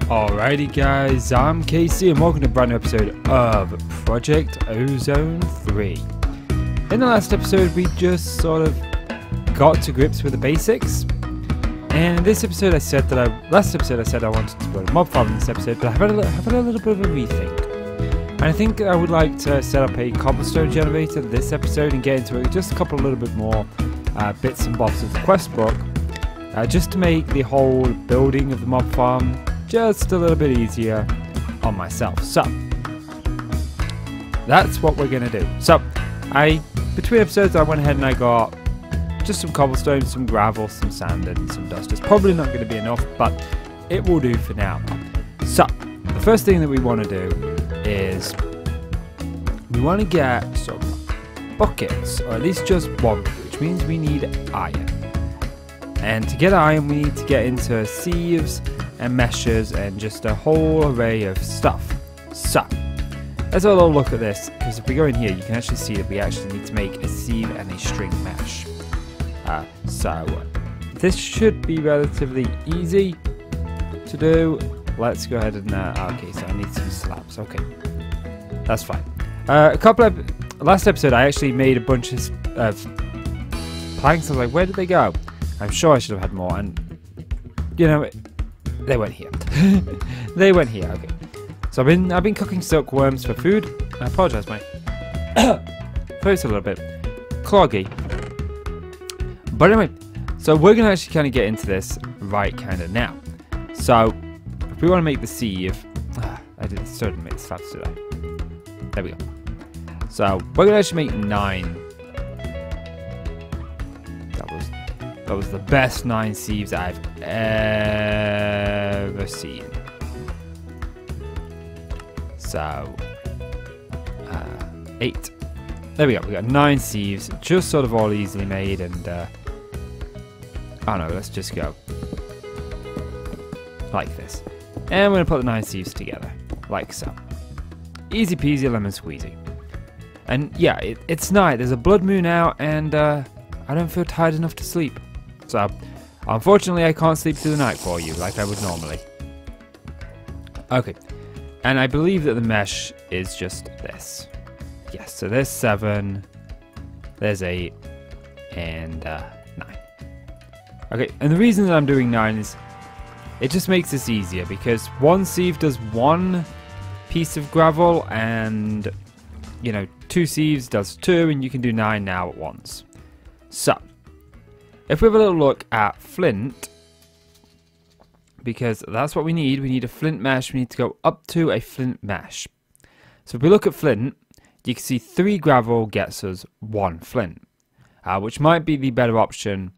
Alrighty guys, I'm Casey and welcome to a brand new episode of Project Ozone 3. In the last episode we just sort of got to grips with the basics. And in this episode last episode I said I wanted to build a mob farm in this episode, but I've had a little bit of a rethink. And I think I would like to set up a cobblestone generator this episode and get into it just a couple little bit more bits and bobs of the quest book. Just to make the whole building of the mob farm just a little bit easier on myself. So that's what we're gonna do. So between episodes I went ahead and I got just some cobblestone, some gravel, some sand and some dust. It's probably not going to be enough, but it will do for now. So the first thing that we want to do is we want to get some buckets, or at least just one, which means we need iron. And to get iron we need to get into sieves and meshes and just a whole array of stuff. So let's have a little look at this, because if we go in here you can actually see that we actually need to make a sieve and a string mesh. So this should be relatively easy to do. Let's go ahead and okay, so I need some slabs. Okay, that's fine. Last episode I actually made a bunch of planks. I was like, where did they go? I'm sure I should have had more, and you know, they went here. They went here. Okay. So I've been cooking silkworms for food. I apologize, my throat's a little bit cloggy. But anyway, so we're gonna actually kind of get into this right kind of now. So if we want to make the sieve, I did certainly make the slabs today. There we go. So we're gonna actually make 9. That was the best 9 sieves I've ever seen. So 8. There we go. We got 9 sieves, just sort of all easily made, and oh no, let's just go like this, and we're gonna put the 9 sieves together like so. Easy peasy lemon squeezy. And yeah, it's night. There's a blood moon out, and I don't feel tired enough to sleep. So unfortunately I can't sleep through the night for you like I would normally. Okay, and I believe that the mesh is just this. Yes, so there's 7, there's 8, and 9. Okay, and the reason that I'm doing 9 is it just makes this easier, because one sieve does 1 piece of gravel, and you know, 2 sieves does 2, and you can do 9 now at once. So if we have a little look at flint, because that's what we need a flint mesh. We need to go up to a flint mesh. So if we look at flint, you can see 3 gravel gets us 1 flint, which might be the better option.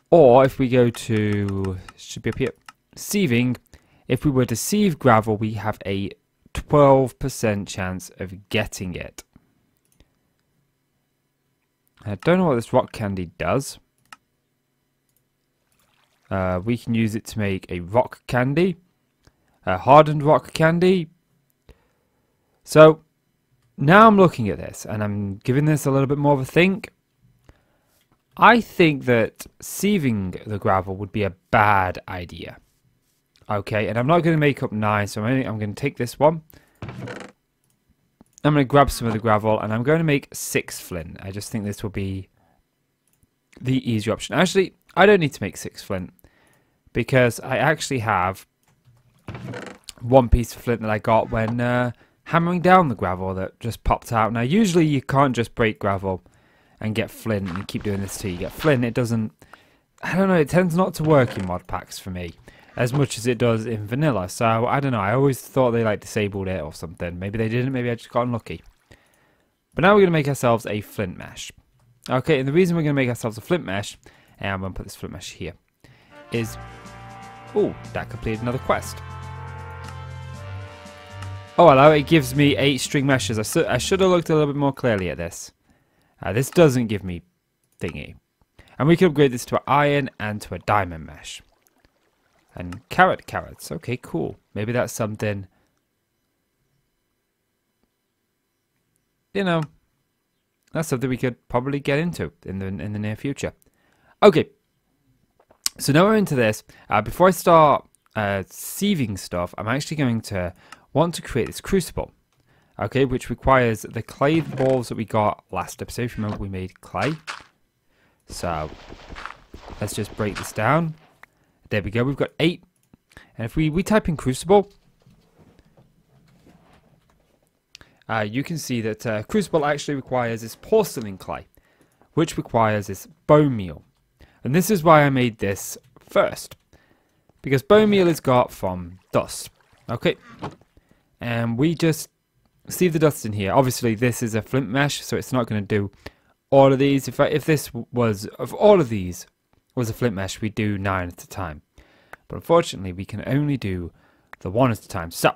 Or if we go to, should be up here, sieving, if we were to sieve gravel, we have a 12% chance of getting it. I don't know what this rock candy does. We can use it to make a rock candy, a hardened rock candy. So now I'm looking at this and I'm giving this a little bit more of a think. I think that sieving the gravel would be a bad idea. Okay, and I'm not going to make up 9, so I'm going to take this one. I'm going to grab some of the gravel and I'm going to make 6 flint. I just think this will be the easier option. Actually, I don't need to make 6 flint, because I actually have 1 piece of flint that I got when hammering down the gravel that just popped out. Now usually you can't just break gravel and get flint, and you keep doing this till you get flint. It doesn't, I don't know, it tends not to work in mod packs for me as much as it does in vanilla. So I don't know, I always thought they like disabled it or something. Maybe they didn't, maybe I just got unlucky. But now we're going to make ourselves a flint mesh. Okay, and the reason we're going to make ourselves a flint mesh, and I'm going to put this flint mesh here, is, oh, that completed another quest. Oh hello, it gives me 8 string meshes. I should have looked a little bit more clearly at this. This doesn't give me thingy. And we can upgrade this to an iron and to a diamond mesh. And carrots. Okay, cool. Maybe that's something, you know, that's something we could probably get into in the near future. Okay, so now we're into this. Before I start sieving stuff, I'm actually going to want to create this crucible. Okay, which requires the clay balls that we got last episode. If you remember, we made clay. So let's just break this down. There we go. We've got 8. And if we type in crucible, you can see that crucible actually requires this porcelain clay, which requires this bone meal. And this is why I made this first, because bone meal is got from dust. Okay, and we just sieve the dust in here. Obviously, this is a flint mesh, so it's not going to do all of these. If all of these was a flint mesh, we'd do 9 at a time. But unfortunately, we can only do the 1 at a time. So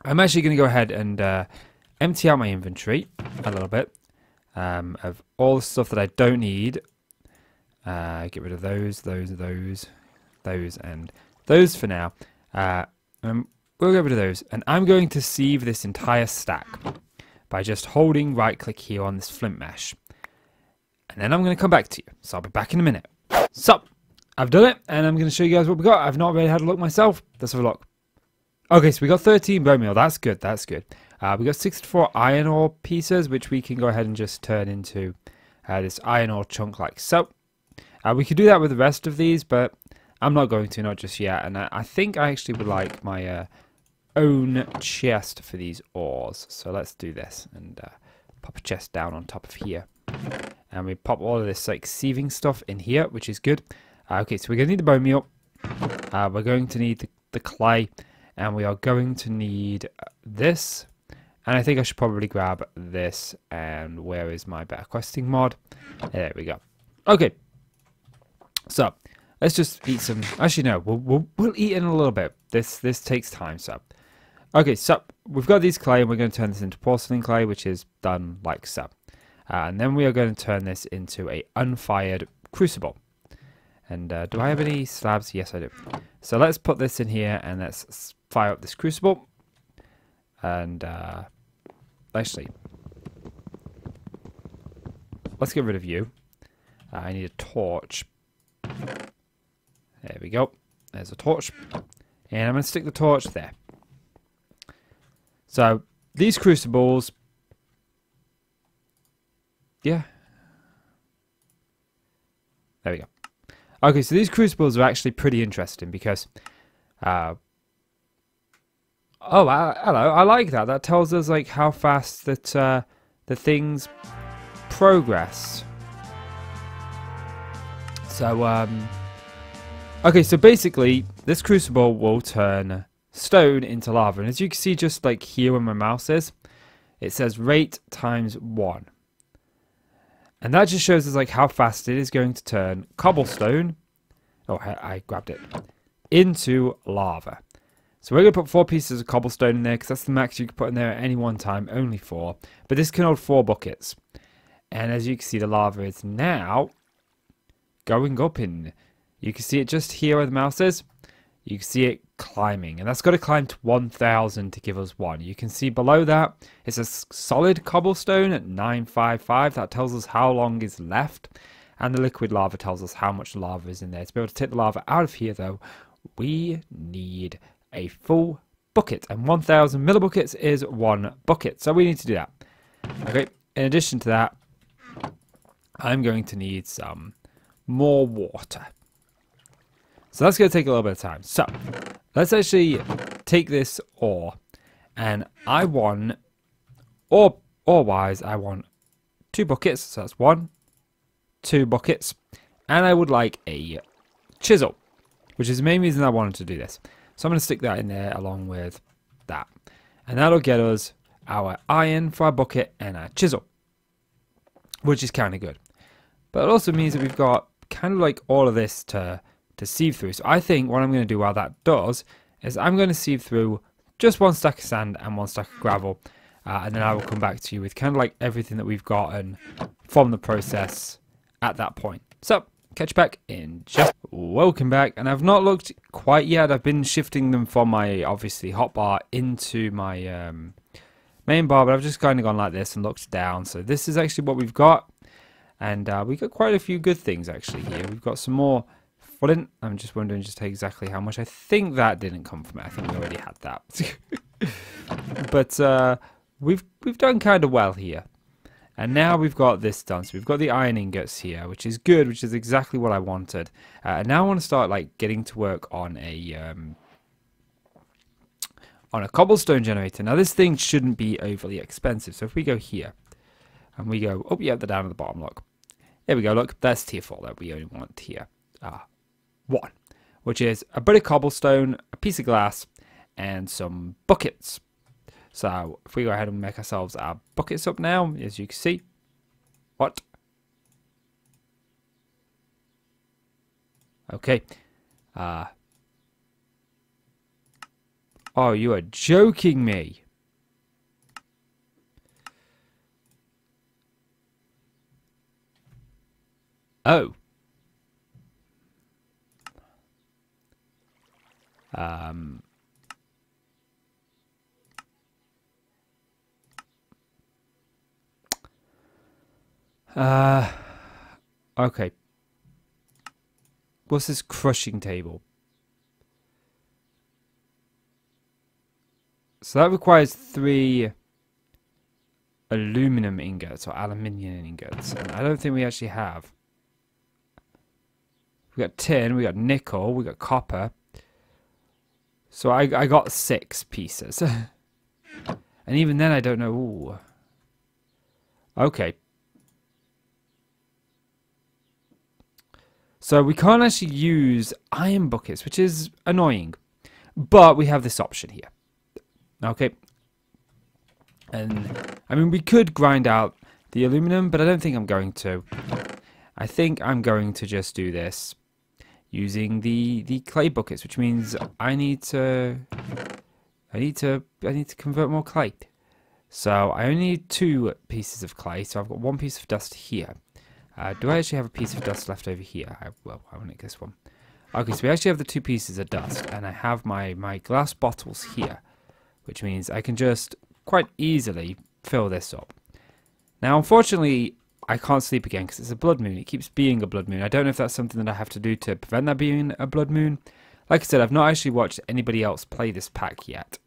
I'm actually going to go ahead and empty out my inventory a little bit of all the stuff that I don't need. Get rid of those, and those for now. We'll get rid of those, and I'm going to sieve this entire stack by just holding right click here on this flint mesh. And then I'm going to come back to you, so I'll be back in a minute. So, I've done it, and I'm going to show you guys what we got. I've not really had a look myself. Let's have a look. Okay, so we got 13 bone meal. That's good, that's good. We got 64 iron ore pieces, which we can go ahead and just turn into this iron ore chunk like so. We could do that with the rest of these, but I'm not going to, not just yet. And I think I actually would like my own chest for these ores. So let's do this and pop a chest down on top of here. And we pop all of this like sieving stuff in here, which is good. Okay, so we're going to need the bone meal. We're going to need the clay. And we are going to need this. And I think I should probably grab this. And where is my better questing mod? There we go. Okay. So, let's just eat some. Actually, no, we'll eat in a little bit. This takes time. So, okay. So we've got these clay, and we're going to turn this into porcelain clay, which is done like so. And then we are going to turn this into a unfired crucible. And do I have any slabs? Yes, I do. So let's put this in here, and let's fire up this crucible. And actually, let's get rid of you. I need a torch. There we go. There's a torch. And I'm going to stick the torch there. So, these crucibles... Yeah. There we go. Okay, so these crucibles are actually pretty interesting because... oh, hello. I like that. That tells us like how fast that the things progress. So, okay, so basically, this crucible will turn stone into lava. And as you can see just like here where my mouse is, it says rate times 1. And that just shows us like how fast it is going to turn cobblestone, oh, I grabbed it, into lava. So we're going to put 4 pieces of cobblestone in there because that's the max you can put in there at any one time, only 4. But this can hold 4 buckets. And as you can see, the lava is now going up in. You can see it just here where the mouse is. You can see it climbing, and that's got to climb to 1000 to give us 1. You can see below that it's a solid cobblestone at 955. That tells us how long is left, and the liquid lava tells us how much lava is in there. To be able to take the lava out of here, though, we need a full bucket, and 1000 millibuckets is 1 bucket, so we need to do that. Okay, in addition to that, I'm going to need some more water. So that's going to take a little bit of time. So let's actually take this ore, and I want, ore-wise, I want 2 buckets. So that's 1, 2 buckets, and I would like a chisel, which is the main reason I wanted to do this. So I'm going to stick that in there along with that, and that'll get us our iron for our bucket and our chisel, which is kind of good. But it also means that we've got kind of like all of this to sieve through. So I think what I'm going to do while that does is I'm going to sieve through just 1 stack of sand and 1 stack of gravel, and then I will come back to you with kind of like everything that we've gotten from the process at that point. So catch you back in just. Welcome back, and I've not looked quite yet. I've been shifting them from my obviously hotbar into my main bar, but I've just kind of gone like this and looked down. So this is actually what we've got, and we got quite a few good things actually here. We've got some more flint. I'm just wondering just exactly how much. I think that didn't come from it. I think we already had that. But we've done kind of well here. And now we've got this done. So we've got the iron ingots here, which is good, which is exactly what I wanted. And now I want to start like getting to work on a cobblestone generator. Now this thing shouldn't be overly expensive. So if we go here and we go, oh yeah, they're down at the bottom, look. There we go, look, that's tier 4 that we only want here. 1, which is a bit of cobblestone, a piece of glass, and some buckets. So if we go ahead and make ourselves our buckets up now, as you can see. What? Okay. Oh, you are joking me. Oh. Okay. What's this crushing table? So that requires 3 aluminum ingots or aluminium ingots. And I don't think we actually have. We got tin, we got nickel, we got copper. So I got 6 pieces. And even then I don't know. Ooh. Okay. So we can't actually use iron buckets, which is annoying. But we have this option here. Okay. And, I mean, we could grind out the aluminum, but I don't think I'm going to. I think I'm going to just do this using the clay buckets, which means I need to convert more clay. So I only need 2 pieces of clay, so I've got 1 piece of dust here. Do I actually have a piece of dust left over here? Well, I will make this one. Okay, so we actually have the 2 pieces of dust, and I have my glass bottles here, which means I can just quite easily fill this up. Now, unfortunately, I can't sleep again because it's a blood moon. It keeps being a blood moon. I don't know if that's something that I have to do to prevent that being a blood moon. Like I said, I've not actually watched anybody else play this pack yet.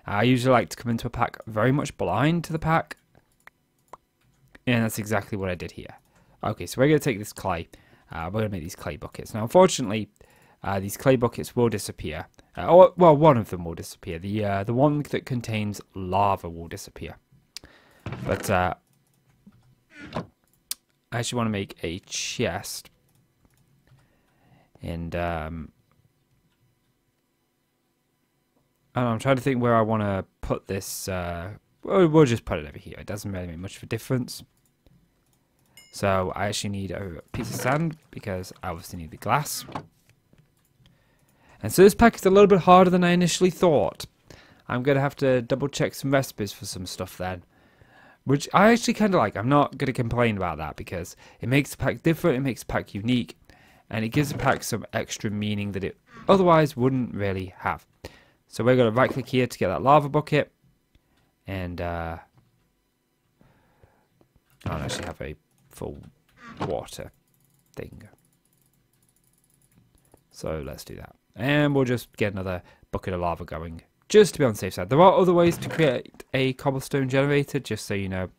I usually like to come into a pack very much blind to the pack. And that's exactly what I did here. Okay, so we're going to take this clay. We're going to make these clay buckets. Now, unfortunately, these clay buckets will disappear. Well, one of them will disappear. The one that contains lava will disappear. But I actually want to make a chest. And I'm trying to think where I want to put this. We'll just put it over here. It doesn't really make much of a difference. So I actually need a piece of sand because I obviously need the glass. And so this pack is a little bit harder than I initially thought. I'm going to have to double check some recipes for some stuff then. Which I actually kind of like. I'm not going to complain about that because it makes the pack different, it makes the pack unique, and it gives the pack some extra meaning that it otherwise wouldn't really have. So we're going to right click here to get that lava bucket. And I don't actually have a full water thing. So let's do that. And we'll just get another bucket of lava going, just to be on the safe side. There are other ways to create a cobblestone generator, just so you know.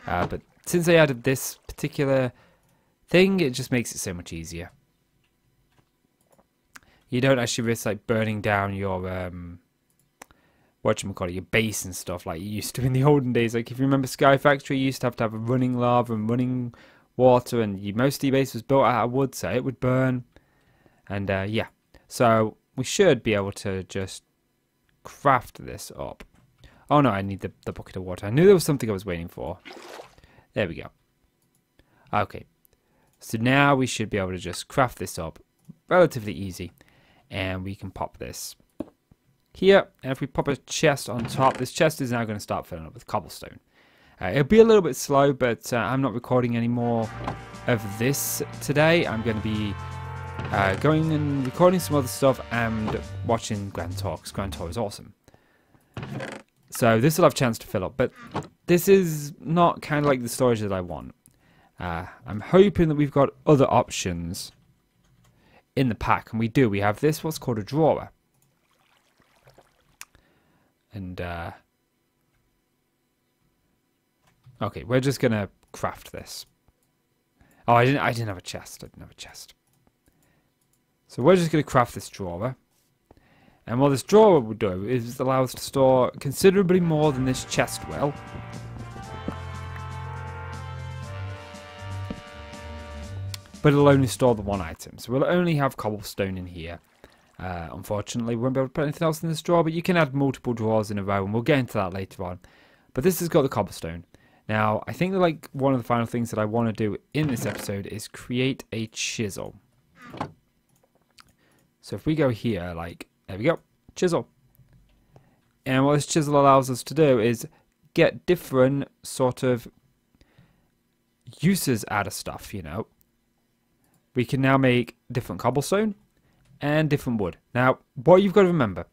But since I added this particular thing, it just makes it so much easier. You don't actually risk like burning down your whatchamacallit, your base and stuff like you used to in the olden days. Like if you remember Sky Factory, you used to have a running lava and running water, and most of your base was built out of wood, so it would burn. And yeah, so we should be able to just craft this up. Oh no, I need the bucket of water. I knew there was something I was waiting for. There we go. Okay, so now we should be able to just craft this up relatively easy, and we can pop this here. And if we pop a chest on top, this chest is now going to start filling up with cobblestone. It'll be a little bit slow, but I'm not recording any more of this today. I'm going to be going and recording some other stuff and watching Grand Tour, because Grand Tour is awesome. So this will have a chance to fill up, but this is not kind of like the storage that I want. I'm hoping that we've got other options in the pack, and we do. We have this, what's called a drawer. And, okay, we're just going to craft this. Oh, I didn't have a chest. I didn't have a chest. So we're just going to craft this drawer. And what this drawer will do is allow us to store considerably more than this chest will. But it'll only store the one item. So we'll only have cobblestone in here. Unfortunately, we won't be able to put anything else in this drawer, but you can add multiple drawers in a row, and we'll get into that later on. But this has got the cobblestone. Now, I think that like one of the final things that I want to do in this episode is create a chisel. So if we go here, like, there we go, chisel. And what this chisel allows us to do is get different sort of uses out of stuff, you know. We can now make different cobblestone and different wood. Now, what you've got to remember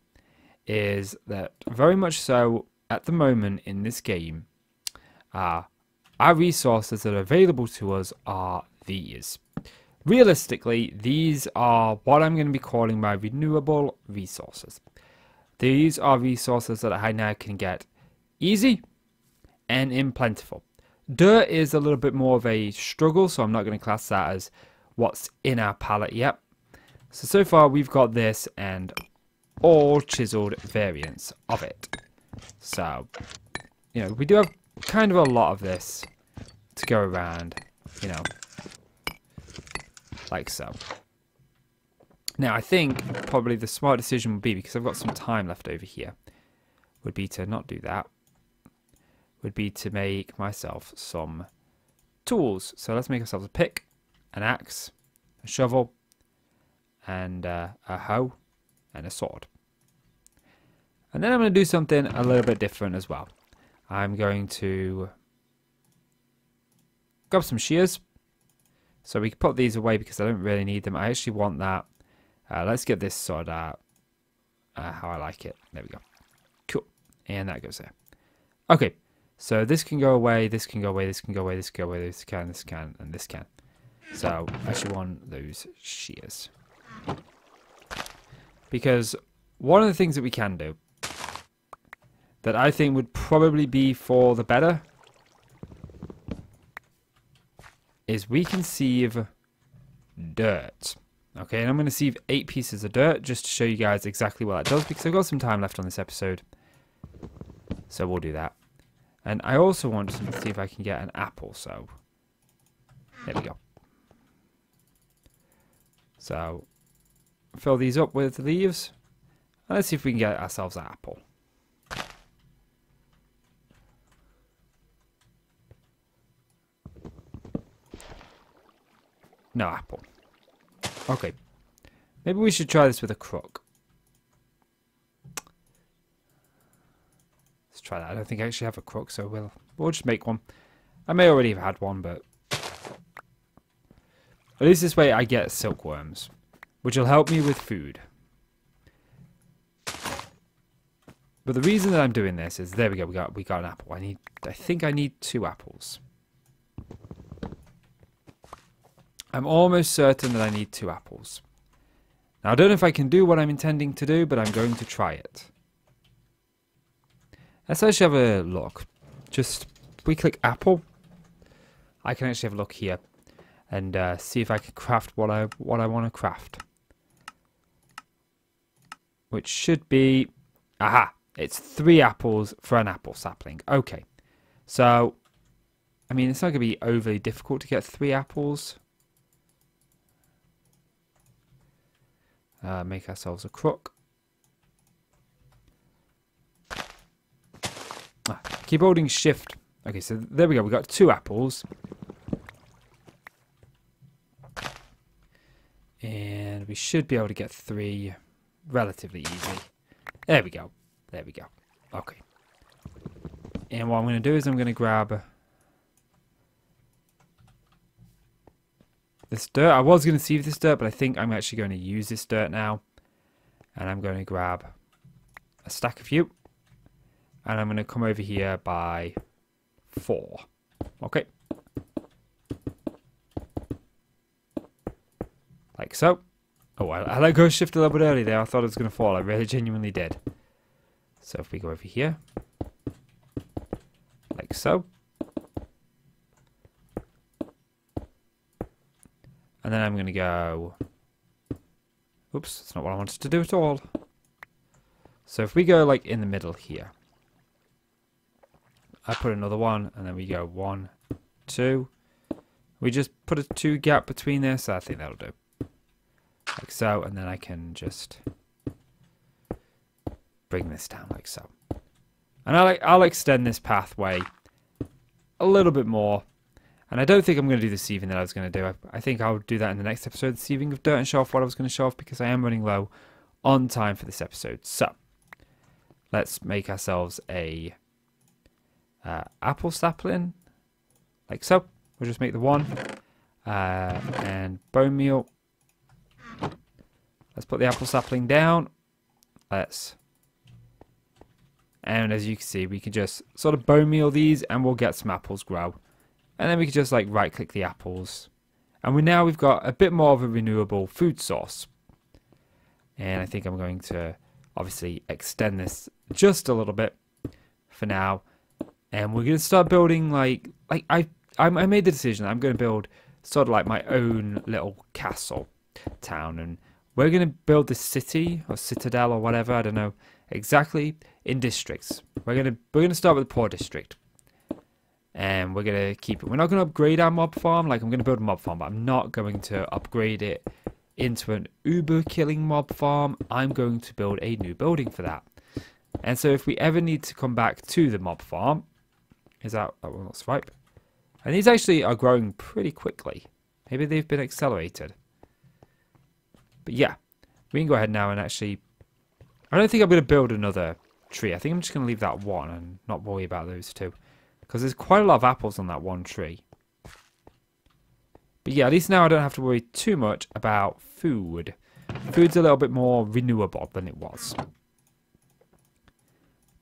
is that very much so at the moment in this game, our resources that are available to us are these. Realistically, these are what I'm going to be calling my renewable resources. These are resources that I now can get easy and in plentiful. Dirt is a little bit more of a struggle, so I'm not going to class that as what's in our palette yet. So far we've got this and all chiseled variants of it. So, you know, we do have kind of a lot of this to go around, you know, like so. Now I think probably the smart decision would be, because I've got some time left over here, would be to not do that. Would be to make myself some tools. So let's make ourselves a pick, an axe, a shovel, and a hoe, and a sword. And then I'm going to do something a little bit different as well. I'm going to grab some shears. So we can put these away because I don't really need them. I actually want that. Let's get this sorted out how I like it. There we go. Cool. And that goes there. Okay. So this can go away, this can go away, this can go away, this can go away, this can, and this can. So I actually want those shears. Because one of the things that we can do that I think would probably be for the better is we can sieve dirt. Okay, and I'm going to sieve 8 pieces of dirt just to show you guys exactly what that does, because I've got some time left on this episode. So we'll do that. And I also want to see if I can get an apple, so there we go. So fill these up with leaves. And let's see if we can get ourselves an apple. No apple. Okay. Maybe we should try this with a crook. Let's try that. I don't think I actually have a crook, so we'll just make one. I may already have had one, but at least this way I get silkworms, which will help me with food. But the reason that I'm doing this is, there we go, we got an apple. I think I need 2 apples. I'm almost certain that I need 2 apples. Now, I don't know if I can do what I'm intending to do, but I'm going to try it. Let's actually have a look. Just, if we click apple, I can actually have a look here and see if I can craft what I want to craft. Which should be, aha, it's 3 apples for an apple sapling. Okay, so, I mean, it's not going to be overly difficult to get 3 apples. Make ourselves a crook. Keep holding shift. Okay, so there we go. We got 2 apples. And we should be able to get 3 relatively easy. There we go. There we go. Okay. And what I'm going to do is I'm going to grab this dirt. I was going to sieve this dirt, but I think I'm actually going to use this dirt now. And I'm going to grab a stack of you. And I'm going to come over here by 4. Okay. Like so. Oh, I let go shift a little bit early there. I thought it was going to fall. I really genuinely did. So if we go over here, like so. And then I'm going to go... Oops, that's not what I wanted to do at all. So if we go like in the middle here, I put another one, and then we go 1, 2. We just put a 2 gap between this. I think that'll do. Like so, and then I can just bring this down like so. And I'll extend this pathway a little bit more. And I don't think I'm going to do the sieving that I was going to do. I think I'll do that in the next episode, the sieving of dirt, and show off what I was going to show off, because I am running low on time for this episode. So, let's make ourselves a apple sapling, like so. We'll just make the one. And bone meal. Let's put the apple sapling down. And as you can see, we can just sort of bone meal these, and we'll get some apples grow. And then we can just like right click the apples. And we've got a bit more of a renewable food source. And I think I'm going to obviously extend this just a little bit for now. And we're going to start building I made the decision that I'm going to build sort of like my own little castle town. And we're going to build this city or citadel or whatever, I don't know exactly, in districts. We're going to start with the poor district. And we're going to keep it. We're not going to upgrade our mob farm. Like, I'm going to build a mob farm, but I'm not going to upgrade it into an uber killing mob farm. I'm going to build a new building for that. And so if we ever need to come back to the mob farm, is that one not swipe? And these actually are growing pretty quickly. Maybe they've been accelerated. But yeah, we can go ahead now and actually... I don't think I'm going to build another tree. I think I'm just going to leave that one and not worry about those two. Because there's quite a lot of apples on that one tree. But yeah, at least now I don't have to worry too much about food. Food's a little bit more renewable than it was.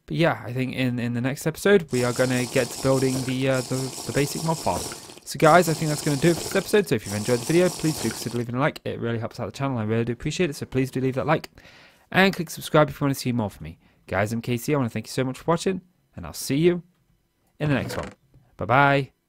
But yeah, I think in the next episode, we are going to get to building the basic mob farm. So guys, I think that's going to do it for this episode. So if you've enjoyed the video, please do consider leaving a like. It really helps out the channel. I really do appreciate it. So please do leave that like. And click subscribe if you want to see more from me. Guys, I'm KC. I want to thank you so much for watching. And I'll see you in the next one. Bye-bye.